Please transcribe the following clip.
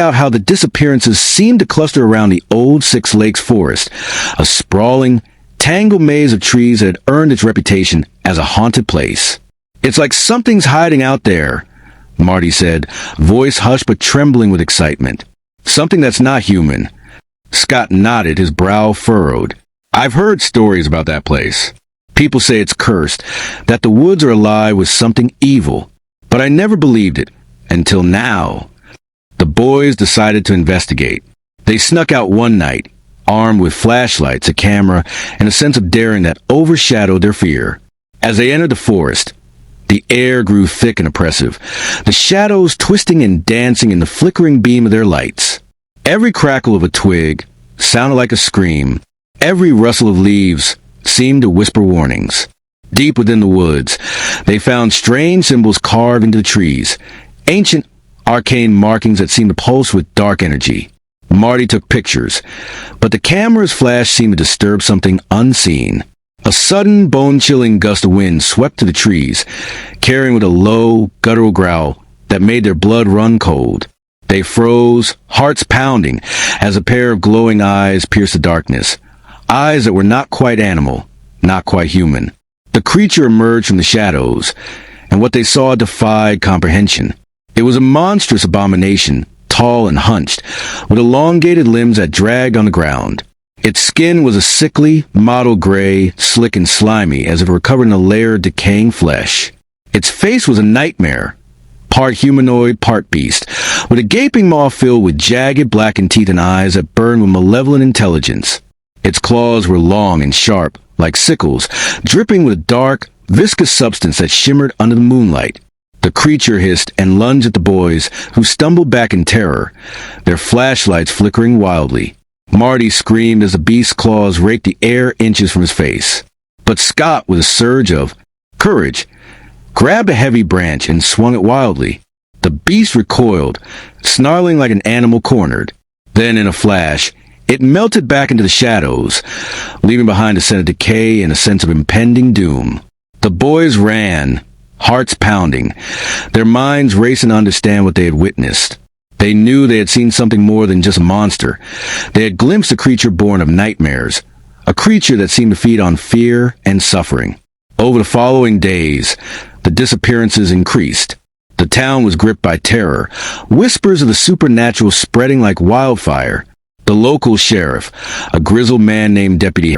out how the disappearances seemed to cluster around the old Six Lakes forest, a sprawling, tangled maze of trees that had earned its reputation as a haunted place. "It's like something's hiding out there," Marty said, voice hushed but trembling with excitement. "Something that's not human." Scott nodded, his brow furrowed. "I've heard stories about that place. People say it's cursed, that the woods are alive with something evil. But I never believed it, until now." The boys decided to investigate. They snuck out one night, armed with flashlights, a camera, and a sense of daring that overshadowed their fear. As they entered the forest, the air grew thick and oppressive, the shadows twisting and dancing in the flickering beam of their lights. Every crackle of a twig sounded like a scream. Every rustle of leaves seemed to whisper warnings. Deep within the woods, they found strange symbols carved into the trees, ancient, arcane markings that seemed to pulse with dark energy. Marty took pictures, but the camera's flash seemed to disturb something unseen. A sudden, bone-chilling gust of wind swept to the trees, carrying with a low, guttural growl that made their blood run cold. They froze, hearts pounding, as a pair of glowing eyes pierced the darkness. Eyes that were not quite animal, not quite human. The creature emerged from the shadows, and what they saw defied comprehension. It was a monstrous abomination, tall and hunched, with elongated limbs that dragged on the ground. Its skin was a sickly, mottled gray, slick and slimy, as if it were covered in a layer of decaying flesh. Its face was a nightmare, part humanoid, part beast, with a gaping maw filled with jagged, blackened teeth and eyes that burned with malevolent intelligence. Its claws were long and sharp, like sickles, dripping with dark, viscous substance that shimmered under the moonlight. The creature hissed and lunged at the boys, who stumbled back in terror, their flashlights flickering wildly. Marty screamed as the beast's claws raked the air inches from his face. But Scott, with a surge of courage, grabbed a heavy branch and swung it wildly. The beast recoiled, snarling like an animal cornered. Then, in a flash, it melted back into the shadows, leaving behind a scent of decay and a sense of impending doom. The boys ran, hearts pounding, their minds racing to understand what they had witnessed. They knew they had seen something more than just a monster. They had glimpsed a creature born of nightmares, a creature that seemed to feed on fear and suffering. Over the following days, the disappearances increased. The town was gripped by terror, whispers of the supernatural spreading like wildfire. The local sheriff, a grizzled man named Deputy